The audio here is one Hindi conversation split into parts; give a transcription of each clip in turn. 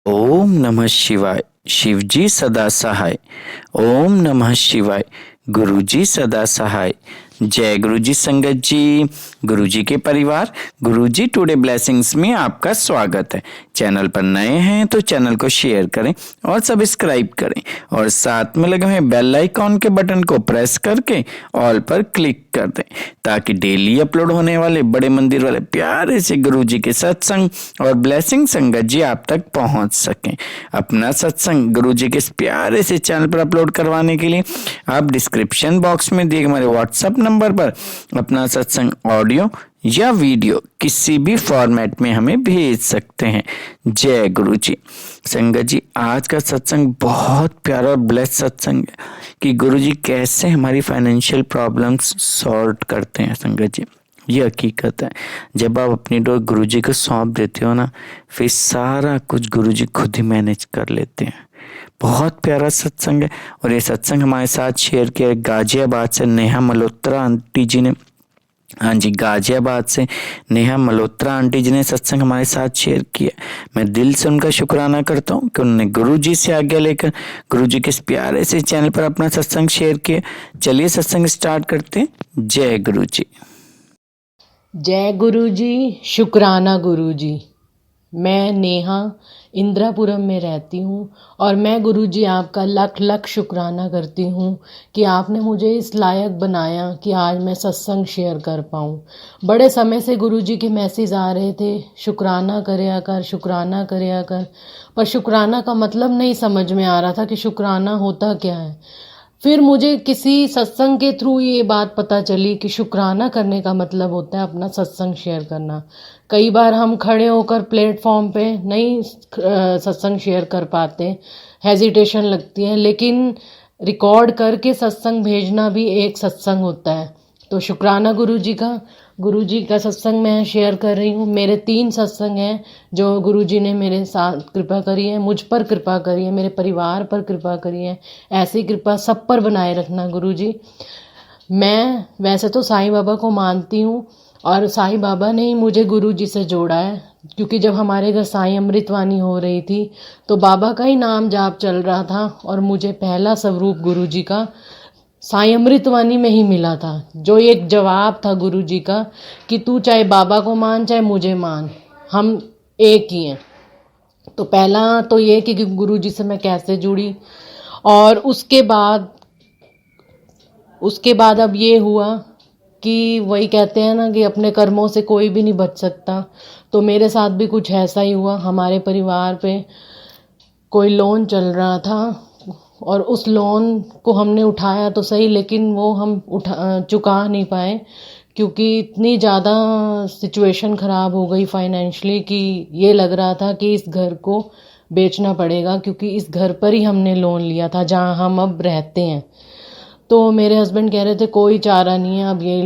ओम नमः शिवाय। शिवजी सदा सहाय। ओम नमः शिवाय। गुरुजी सदा सहाय। जय गुरुजी संगत जी, गुरुजी के परिवार, गुरुजी टुडे ब्लेसिंग्स में आपका स्वागत है। चैनल पर नए हैं तो चैनल को शेयर करें और सब्सक्राइब करें और साथ में लगे हुए बेल आइकॉन के बटन को प्रेस करके ऑल पर क्लिक कर दें ताकि डेली अपलोड होने वाले बड़े मंदिर वाले प्यारे से गुरुजी के सत्संग और ब्लेसिंग संगत जी आप तक पहुंच सकें। अपना सत्संग गुरुजी के इस प्यारे से चैनल पर अपलोड करवाने के लिए आप डिस्क्रिप्शन बॉक्स में दिए हमारे व्हाट्सएप नंबर पर अपना सत्संग ऑडियो या वीडियो किसी भी फॉर्मेट में हमें भेज सकते हैं। जय गुरु जी। संगत जी, आज का सत्संग बहुत प्यारा और ब्लेस्ड सत्संग है कि गुरु जी कैसे हमारी फाइनेंशियल प्रॉब्लम्स सॉर्ट करते हैं। संगत जी, ये हकीकत है, जब आप अपनी डोर गुरु जी को सौंप देते हो ना, फिर सारा कुछ गुरु जी खुद ही मैनेज कर लेते हैं। बहुत प्यारा सत्संग है और ये सत्संग हमारे साथ शेयर किया गाजियाबाद से नेहा मल्होत्रा आंटी जी ने। हाँ जी, गाजियाबाद से नेहा मल्होत्रा आंटी जी ने सत्संग हमारे साथ शेयर किया। मैं दिल से उनका शुक्राना करता हूँ कि उन्होंने गुरु जी से आज्ञा लेकर गुरु जी के इस प्यारे से चैनल पर अपना सत्संग शेयर किया। चलिए सत्संग स्टार्ट करते हैं। जय गुरु जी। जय गुरु जी, शुक्राना गुरु जी। मैं नेहा इंदिरापुरम में रहती हूँ और मैं गुरु जी आपका लख लख शुक्राना करती हूँ कि आपने मुझे इस लायक बनाया कि आज मैं सत्संग शेयर कर पाऊँ। बड़े समय से गुरु जी के मैसेज आ रहे थे, शुक्राना करया कर, शुक्राना करया कर, पर शुक्राना का मतलब नहीं समझ में आ रहा था कि शुक्राना होता क्या है। फिर मुझे किसी सत्संग के थ्रू ये बात पता चली कि शुक्राना करने का मतलब होता है अपना सत्संग शेयर करना। कई बार हम खड़े होकर प्लेटफॉर्म पे नहीं सत्संग शेयर कर पाते, हेजिटेशन लगती है, लेकिन रिकॉर्ड करके सत्संग भेजना भी एक सत्संग होता है। तो शुक्राना गुरु जी का सत्संग मैं शेयर कर रही हूँ। मेरे 3 सत्संग हैं जो गुरु जी ने मेरे साथ कृपा करी है, मुझ पर कृपा करी है, मेरे परिवार पर कृपा करी है। ऐसी कृपा सब पर बनाए रखना गुरु जी। मैं वैसे तो साईं बाबा को मानती हूँ और साईं बाबा ने ही मुझे गुरु जी से जोड़ा है, क्योंकि जब हमारे घर साईं अमृतवाणी हो रही थी तो बाबा का ही नाम जाप चल रहा था और मुझे पहला स्वरूप गुरु जी का साईं अमृतवाणी में ही मिला था, जो एक जवाब था गुरु जी का कि तू चाहे बाबा को मान चाहे मुझे मान, हम एक ही हैं। तो पहला तो ये कि गुरु जी से मैं कैसे जुड़ी, और उसके बाद अब ये हुआ कि वही कहते हैं ना कि अपने कर्मों से कोई भी नहीं बच सकता। तो मेरे साथ भी कुछ ऐसा ही हुआ। हमारे परिवार पे कोई लोन चल रहा था और उस लोन को हमने उठाया तो सही, लेकिन वो हम चुका नहीं पाए, क्योंकि इतनी ज़्यादा सिचुएशन ख़राब हो गई फाइनेंशियली कि ये लग रहा था कि इस घर को बेचना पड़ेगा, क्योंकि इस घर पर ही हमने लोन लिया था जहाँ हम अब रहते हैं। तो मेरे हस्बैंड कह रहे थे कोई चारा नहीं है, अब ये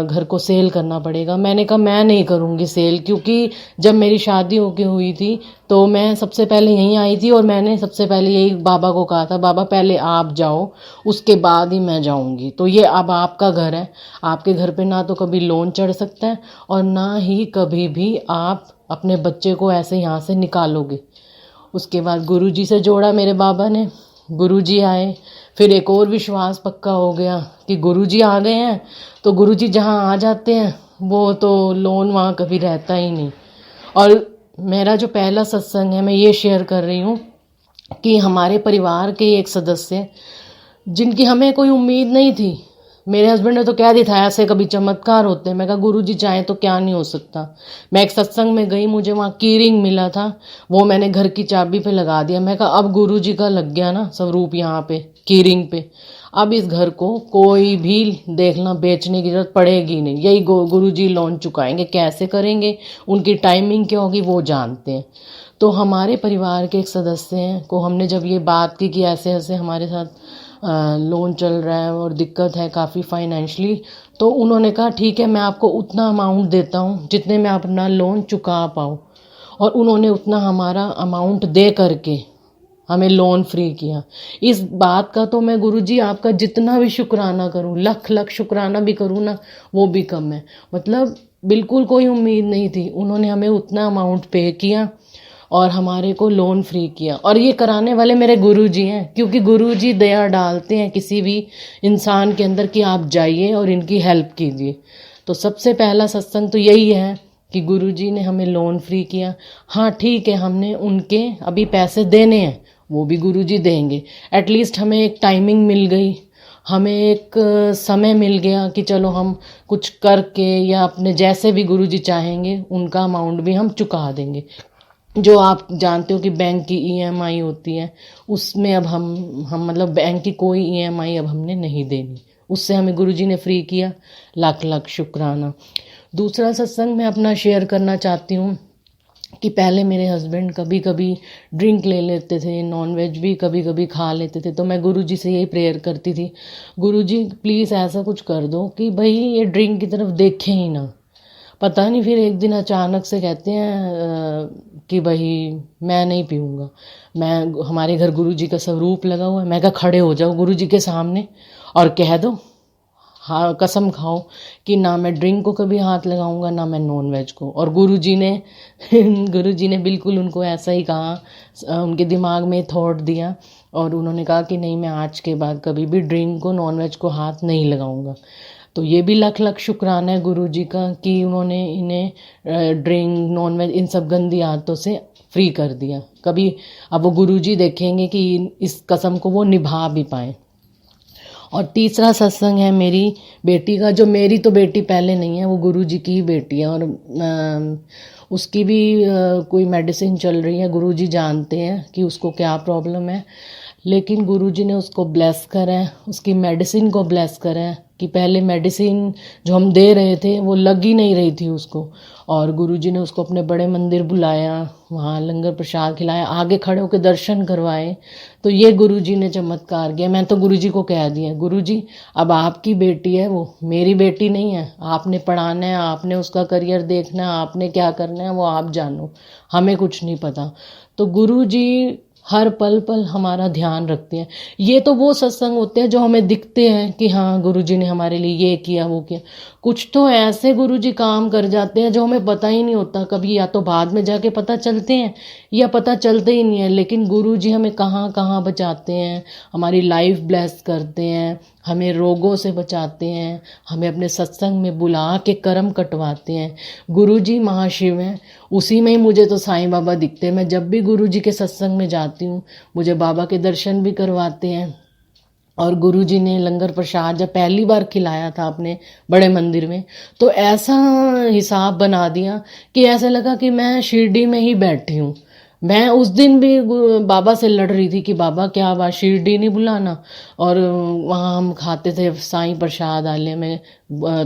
घर को सेल करना पड़ेगा। मैंने कहा मैं नहीं करूँगी सेल, क्योंकि जब मेरी शादी होके हुई थी तो मैं सबसे पहले यहीं आई थी और मैंने सबसे पहले यही बाबा को कहा था, बाबा पहले आप जाओ उसके बाद ही मैं जाऊँगी। तो ये अब आपका घर है, आपके घर पे ना तो कभी लोन चढ़ सकता है और ना ही कभी भी आप अपने बच्चे को ऐसे यहाँ से निकालोगे। उसके बाद गुरुजी से जोड़ा मेरे बाबा ने, गुरुजी आए, फिर एक और विश्वास पक्का हो गया कि गुरुजी आ गए हैं तो गुरुजी जहाँ आ जाते हैं वो तो लोन वहाँ कभी रहता ही नहीं। और मेरा जो पहला सत्संग है, मैं ये शेयर कर रही हूँ कि हमारे परिवार के एक सदस्य जिनकी हमें कोई उम्मीद नहीं थी, मेरे हस्बैंड ने तो कह दिया था ऐसे कभी चमत्कार होते हैं। मैं कहा गुरुजी चाहे तो क्या नहीं हो सकता। मैं एक सत्संग में गई, मुझे वहाँ की रिंग मिला था, वो मैंने घर की चाबी पे लगा दिया। मैं कहा अब गुरुजी का लग गया ना स्वरूप यहाँ पे की रिंग पे, अब इस घर को कोई भी देखना बेचने की जरूरत पड़ेगी नहीं, यही गुरुजी लोन चुकाएंगे। कैसे करेंगे, उनकी टाइमिंग क्या होगी वो जानते हैं। तो हमारे परिवार के एक सदस्य हैं को हमने जब ये बात की कि ऐसे ऐसे हमारे साथ लोन चल रहा है और दिक्कत है काफ़ी फाइनेंशियली, तो उन्होंने कहा ठीक है मैं आपको उतना अमाउंट देता हूँ जितने में अपना लोन चुका पाऊँ। और उन्होंने उतना हमारा अमाउंट दे करके हमें लोन फ्री किया। इस बात का तो मैं गुरुजी आपका जितना भी शुक्राना करूँ, लख लख शुक्राना भी करूँ ना, वो भी कम है। मतलब बिल्कुल कोई उम्मीद नहीं थी, उन्होंने हमें उतना अमाउंट पे किया और हमारे को लोन फ्री किया। और ये कराने वाले मेरे गुरुजी हैं, क्योंकि गुरुजी दया डालते हैं किसी भी इंसान के अंदर कि आप जाइए और इनकी हेल्प कीजिए। तो सबसे पहला सत्संग तो यही है कि गुरुजी ने हमें लोन फ्री किया। हाँ ठीक है, हमने उनके अभी पैसे देने हैं, वो भी गुरुजी देंगे। एटलीस्ट हमें एक टाइमिंग मिल गई, हमें एक समय मिल गया कि चलो हम कुछ करके या अपने जैसे भी गुरुजी चाहेंगे उनका अमाउंट भी हम चुका देंगे। जो आप जानते हो कि बैंक की ईएमआई होती है, उसमें अब हम मतलब बैंक की कोई ईएमआई अब हमने नहीं देनी, उससे हमें गुरुजी ने फ्री किया। लाख लाख शुक्राना। दूसरा सत्संग मैं अपना शेयर करना चाहती हूँ कि पहले मेरे हस्बैंड कभी कभी ड्रिंक ले लेते थे, नॉनवेज भी कभी कभी खा लेते थे। तो मैं गुरुजी से यही प्रेयर करती थी, गुरुजी प्लीज़ ऐसा कुछ कर दो कि भाई ये ड्रिंक की तरफ देखें ही ना। पता नहीं फिर एक दिन अचानक से कहते हैं कि भाई मैं नहीं पीऊँगा। हमारे घर गुरुजी का स्वरूप लगा हुआ है। मैं कहा खड़े हो जाओ गुरुजी के सामने और कह दो, हाँ कसम खाओ कि ना मैं ड्रिंक को कभी हाथ लगाऊंगा, ना मैं नॉन वेज को। और गुरुजी ने गुरुजी ने बिल्कुल उनको ऐसा ही कहा, उनके दिमाग में थॉट दिया और उन्होंने कहा कि नहीं मैं आज के बाद कभी भी ड्रिंक को नॉन वेज को हाथ नहीं लगाऊंगा। तो ये भी लाख लाख शुक्राना है गुरुजी का कि उन्होंने इन्हें ड्रिंक नॉन वेज इन सब गंदी आदतों से फ्री कर दिया। कभी अब वो गुरुजी देखेंगे कि इस कसम को वो निभा भी पाएँ। और तीसरा सत्संग है मेरी बेटी का, जो मेरी तो बेटी पहले नहीं है, वो गुरुजी की ही बेटी है। और उसकी भी कोई मेडिसिन चल रही है। गुरुजी जानते हैं कि उसको क्या प्रॉब्लम है, लेकिन गुरुजी ने उसको ब्लेस करा है, उसकी मेडिसिन को ब्लेस करा है कि पहले मेडिसिन जो हम दे रहे थे वो लग ही नहीं रही थी उसको। और गुरुजी ने उसको अपने बड़े मंदिर बुलाया, वहाँ लंगर प्रसाद खिलाया, आगे खड़े होकर दर्शन करवाए। तो ये गुरुजी ने चमत्कार किया। मैं तो गुरुजी को कह दिया, गुरुजी अब आपकी बेटी है, वो मेरी बेटी नहीं है। आपने पढ़ाना है, आपने उसका करियर देखना है, आपने क्या करना है वो आप जानो, हमें कुछ नहीं पता। तो गुरुजी हर पल पल हमारा ध्यान रखते हैं। ये तो वो सत्संग होते हैं जो हमें दिखते हैं कि हाँ गुरुजी ने हमारे लिए ये किया वो किया। कुछ तो ऐसे गुरुजी काम कर जाते हैं जो हमें पता ही नहीं होता, कभी या तो बाद में जाके पता चलते हैं या पता चलते ही नहीं है। लेकिन गुरुजी हमें कहाँ कहाँ बचाते हैं, हमारी लाइफ ब्लेस करते हैं, हमें रोगों से बचाते हैं, हमें अपने सत्संग में बुला के कर्म कटवाते हैं। गुरुजी महाशिव हैं, उसी में ही मुझे तो साईं बाबा दिखते हैं। मैं जब भी गुरुजी के सत्संग में जाती हूँ मुझे बाबा के दर्शन भी करवाते हैं। और गुरुजी ने लंगर प्रसाद जब पहली बार खिलाया था अपने बड़े मंदिर में, तो ऐसा हिसाब बना दिया कि ऐसा लगा कि मैं शिरडी में ही बैठी हूँ। मैं उस दिन भी बाबा से लड़ रही थी कि बाबा क्या बात शिरडी नहीं बुलाना। और वहाँ हम खाते थे साईं प्रसाद आलय में,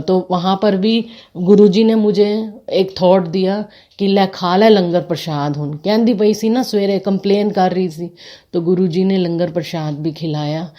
तो वहाँ पर भी गुरुजी ने मुझे एक थॉट दिया कि ले खा ले लंगर प्रसाद। हुन कहती पई सी ना सवेरे कंप्लेन कर रही थी, तो गुरुजी ने लंगर प्रसाद भी खिलाया।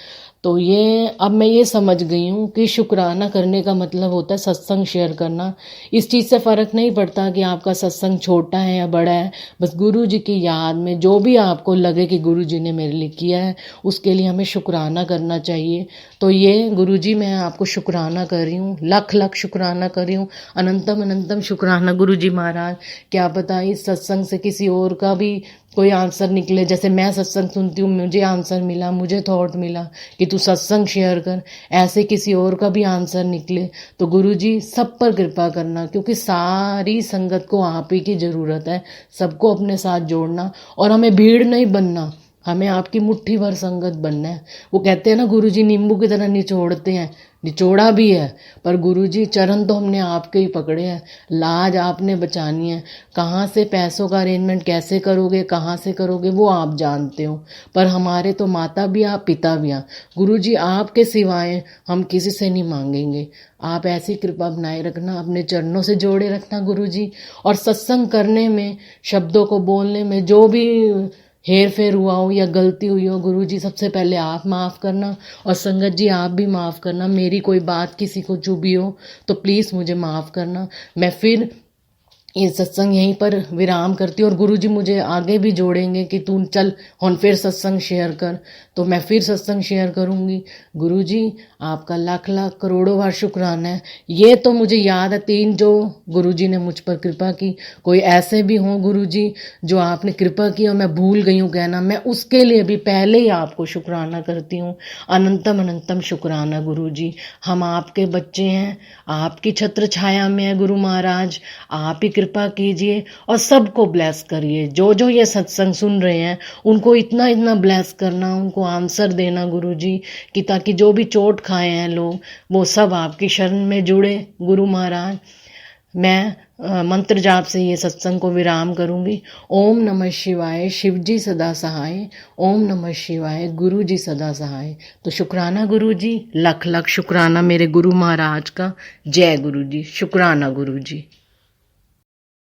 तो ये अब मैं ये समझ गई हूँ कि शुक्राना करने का मतलब होता है सत्संग शेयर करना। इस चीज़ से फ़र्क नहीं पड़ता कि आपका सत्संग छोटा है या बड़ा है, बस गुरु जी की याद में जो भी आपको लगे कि गुरु जी ने मेरे लिए किया है उसके लिए हमें शुक्राना करना चाहिए। तो ये गुरु जी मैं आपको शुक्राना कर रही हूँ, लाख लाख शुक्राना कर रही हूँ, अनंतम अनंतम शुक्राना गुरु जी महाराज। क्या पता इस सत्संग से किसी और का भी कोई आंसर निकले। जैसे मैं सत्संग सुनती हूँ मुझे आंसर मिला, मुझे थॉट मिला कि तू सत्संग शेयर कर, ऐसे किसी और का भी आंसर निकले। तो गुरु जी सब पर कृपा करना, क्योंकि सारी संगत को आप ही की ज़रूरत है, सबको अपने साथ जोड़ना। और हमें भीड़ नहीं बनना, हमें आपकी मुट्ठी भर संगत बनना है। वो कहते हैं ना गुरु जी नींबू की तरह निचोड़ते हैं, निचोड़ा भी है, पर गुरुजी चरण तो हमने आपके ही पकड़े हैं। लाज आपने बचानी है। कहाँ से पैसों का अरेंजमेंट कैसे करोगे, कहाँ से करोगे वो आप जानते हो, पर हमारे तो माता भी आप, पिता भी आप। गुरुजी आपके सिवाय हम किसी से नहीं मांगेंगे। आप ऐसी कृपा बनाए रखना, अपने चरणों से जोड़े रखना गुरुजी। और सत्संग करने में, शब्दों को बोलने में जो भी हेर फेर हुआ हो या गलती हुई हो, गुरुजी सबसे पहले आप माफ़ करना, और संगत जी आप भी माफ़ करना। मेरी कोई बात किसी को चुभी हो तो प्लीज़ मुझे माफ़ करना। मैं फिर ये सत्संग यहीं पर विराम करती हूँ और गुरुजी मुझे आगे भी जोड़ेंगे कि तू चल हुन फिर सत्संग शेयर कर, तो मैं फिर सत्संग शेयर करूँगी। गुरुजी आपका लाख लाख करोड़ों बार शुक्राना है। ये तो मुझे याद है 3 जो गुरुजी ने मुझ पर कृपा की। कोई ऐसे भी हों गुरुजी जो आपने कृपा की और मैं भूल गई हूँ कहना, मैं उसके लिए भी पहले ही आपको शुक्राना करती हूँ। अनंतम अनंतम शुक्राना गुरुजी। हम आपके बच्चे हैं, आपकी छत्र छाया में है गुरु महाराज। आप ही कृपा कीजिए और सबको ब्लेस करिए। जो जो ये सत्संग सुन रहे हैं उनको इतना इतना ब्लेस करना, उनको आंसर देना गुरुजी, कि ताकि जो भी चोट खाए हैं लोग वो सब आपकी शरण में जुड़े गुरु महाराज। मैं मंत्र जाप से ये सत्संग को विराम करूंगी। ओम नमः शिवाय, शिव जी सदा सहाय। ओम नमः शिवाय, गुरु जी सदा सहाय। तो शुक्राना गुरु जी, लख लख शुक्राना मेरे गुरु महाराज का। जय गुरु जी, शुक्राना गुरु जी।